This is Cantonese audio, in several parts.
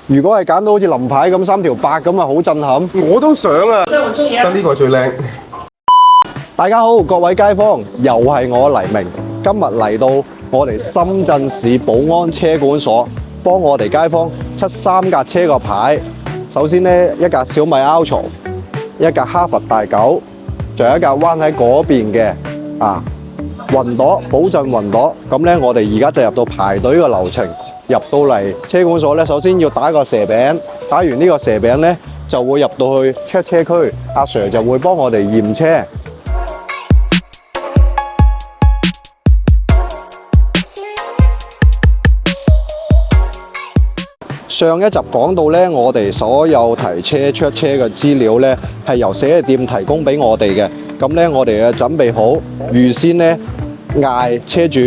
如果係揀到好似林牌咁3條8咁啊，好震撼。我都想啊，得呢個最靚。大家好，各位街坊，又係我黎明。今日嚟到我哋深圳市寶安車管所，幫我哋街坊出3架車個牌。首先呢，一架小米 Ultra， 一架哈弗大9，仲有一架彎喺嗰邊嘅雲朵保陣雲朵。咁呢，我哋而家就入到排隊嘅流程。入到嚟車管所咧，首先要打個蛇餅，打完呢個蛇餅咧，就會入到去 check 車區，阿 Sir 就會幫我哋驗車。上一集講到咧，我哋所有提車 check 車嘅資料咧，係由四 S 店提供俾我哋嘅。咁咧，我哋就準備好，預先咧嗌車主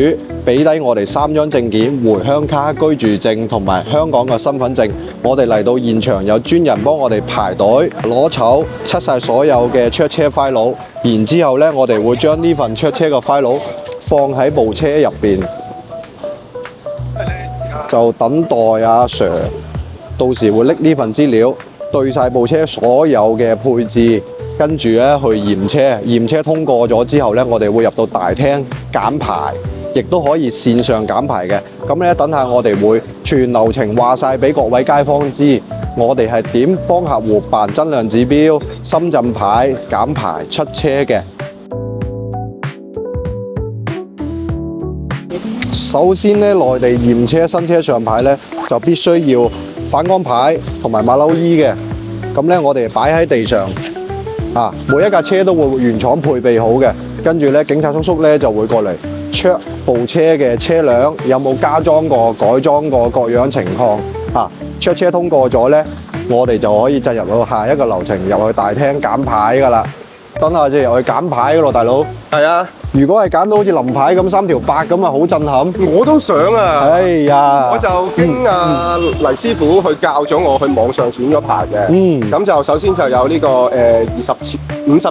俾低我哋3張證件、回鄉卡、居住證同埋香港嘅身份證。我哋嚟到現場有專人幫我哋排隊攞籌，出晒所有嘅 check 車 file。然之後咧，我哋會將呢份 check 車嘅 file 放喺部車入邊，就等待阿 Sir 到時會拎呢份資料對晒部車所有嘅配置，跟住咧去驗車。驗車通過咗之後咧，我哋會入到大廳揀牌。亦都可以線上減牌嘅，咁咧等下我哋會全流程話晒俾各位街坊知，我哋係點幫客戶辦質量指標、深圳牌、減牌、出車嘅。首先咧，內地驗車新車上牌咧，就必須要反光牌同埋馬騮衣嘅。咁咧，我哋擺喺地上，每一架車都會原廠配備好嘅。跟住咧，警察叔叔咧就會過嚟check部車嘅車輛有冇加裝過、改裝過各樣情況。check 車通過咗咧，我哋就可以進入到下一個流程，入去大廳揀牌噶啦。等下就入去揀牌噶咯，大佬。係啊。如果係揀到好似林牌咁3條8咁啊，好震撼。我都想啊。哎呀，我就經黎師傅去教咗我去網上選咗牌嘅。咁就首先就有呢個50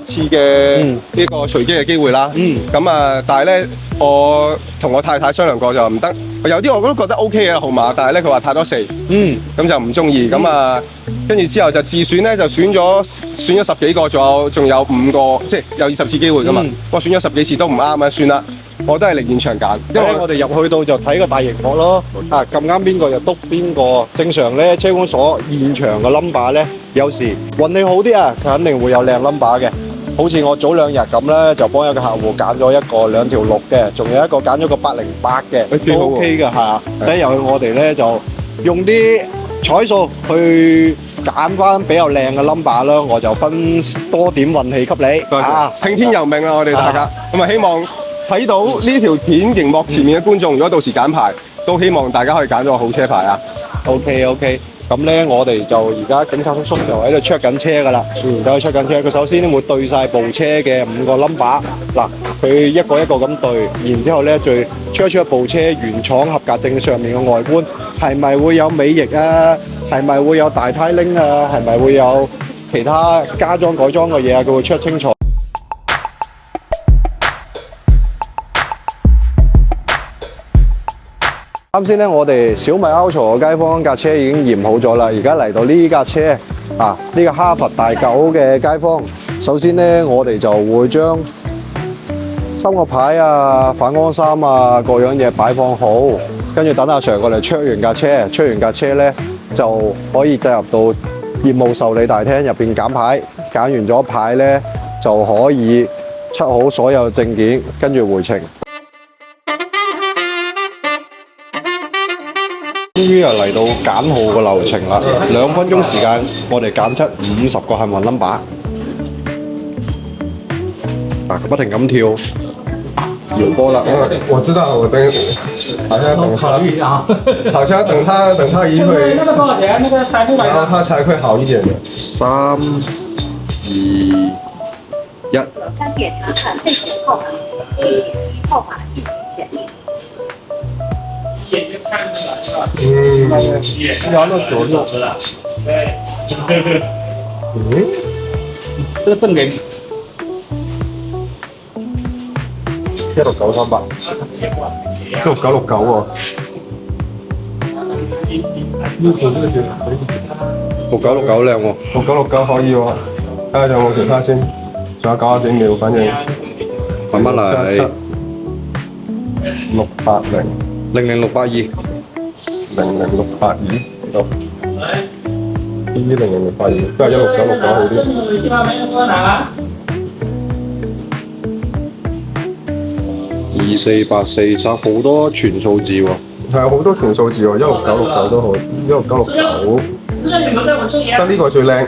次嘅呢個隨機嘅機會啦。咁啊，但係咧，我同我太太商量過就唔得。有啲我都覺得 OK 嘅號碼，但係咧佢話太多4。咁就唔中意。咁啊，跟住之後就自選咧，就選咗10幾個，仲有5個，即係有20次機會噶嘛。我選咗10幾次都唔啱啊，算啦，我都係嚟現場揀。因為我哋入去到就睇個大熒幕咯，撳啱邊個就篤邊個。正常咧，車管所現場嘅 number 咧，有時運氣好啲啊，佢肯定會有靚 number 嘅。好似我早2日咁咧，就幫一個客戶揀咗一個2條6嘅，仲有一個揀咗個808嘅，都 OK 嘅嚇。第一入去我哋咧就用啲彩數去揀翻比較靚嘅 number 啦，我就分多點運氣給你。多謝，聽天由命啦，我哋大家。咁啊，希望睇到呢條片熒幕前面嘅觀眾，如果到時揀牌，都希望大家可以揀到個好車牌啊。OK。咁咧，我哋就而家警察叔叔就喺度 check 緊車噶啦，就去 check 緊車。佢首先咧會對晒部車嘅5個 number， 嗱，佢一個一個咁對，然之後咧再 check 部車原廠合格證上面嘅外觀係咪會有尾翼啊，係咪會有大胎鈴啊，係咪會有其他加裝改裝嘅嘢啊，佢會 check 清楚。啱先咧，我哋小米 Ultra 嘅街坊架車已經驗好咗啦。而家嚟到呢架車呢個哈弗大9嘅街坊，首先咧我哋就會將3個牌啊、反光衫啊各樣嘢擺放好，跟住等阿 Sir 過嚟 check 完架車，check 完架車咧就可以進入到業務受理大廳入邊揀牌，揀完咗牌咧就可以出好所有證件，跟住回程。終於又嚟到揀號嘅流程啦，2分鐘時間，我哋揀出50個幸運 number。佢不停咁跳，搖波啦。我知道，我等，好像等他一會，然後他才會好一點的。3、2、1。3點查看備選號碼，號碼進行選列。一眼就看出來了，聊到9肉了。這個證明16938，16969喎。呢個都叫6969靚喎， 6969可以喎，睇下有冇其他先，仲有90幾秒，反正慢慢嚟。 680 00682 00682好 B 00682都係16969好啲。2484好多全數字喎。係啊，好多全數字喎，16969都好，16969得呢個最靚。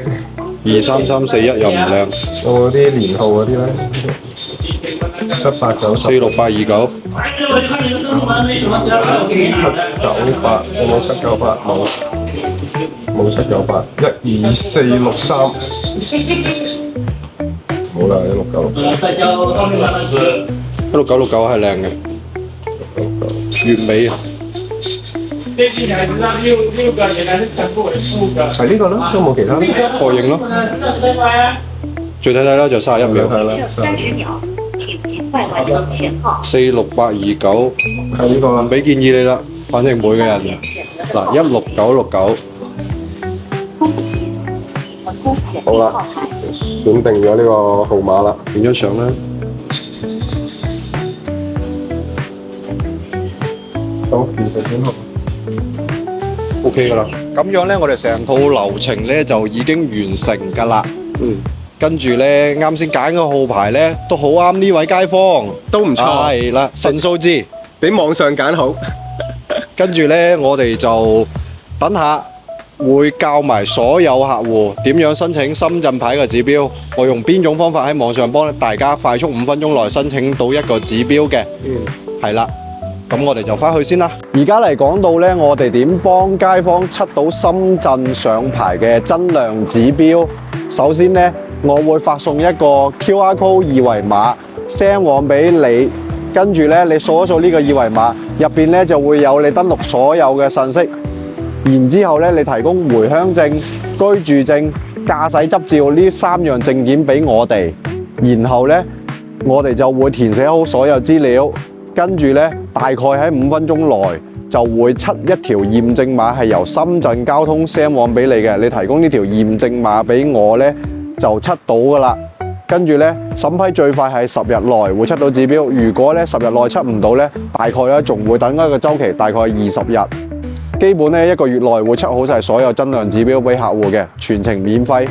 23341又唔靚。有冇啲年號嗰啲咧？7890 46829。 798有冇798？冇798。12463冇啦，16969。 16969係靚嘅，完美啊！係呢個啦，都冇其他啦。確認咯，最睇睇啦，就31秒。係啦30秒，请尽快完成前号。 46829，係呢個啦。唔俾建議你啦，反正每個人嗱16969。好啦，選定咗呢個號碼啦。影張相啦。好，完成編號。 OK 噶啦，咁樣咧，我哋成套流程咧就已經完成噶啦。跟住咧，啱先揀個號牌咧，都好啱呢位街坊，都唔錯。係啦，神數字。比網上揀好。跟住咧，我哋就等下會教埋所有客戶點樣申請深圳牌嘅指標。我用邊種方法喺網上幫大家快速5分鐘內申請到一個指標嘅。係啦。 咁我哋就翻去先啦。而家嚟講到呢，我哋點幫街坊出到深圳上牌嘅增量指標？首先呢，我會發送一個 QR code 二維碼 send 往俾你，跟住呢，你掃一掃呢個二維碼，入邊呢就會有你登錄所有嘅信息。然之後呢，你提供回鄉證、居住證、駕駛執照呢3樣證件俾我哋，然後呢，我哋就會填寫好所有資料。 跟住呢，大概喺5分鐘內就會出一條驗證碼，係由深圳交通 send 往俾你嘅。你提供呢條驗證碼俾我呢，就出到噶啦。跟住呢，審批最快係10日內會出到指標。如果呢10日內出唔到呢，大概呢仲會等一個週期，大概20日。基本呢1個月內會出好晒所有增量指標俾客戶嘅，全程免費。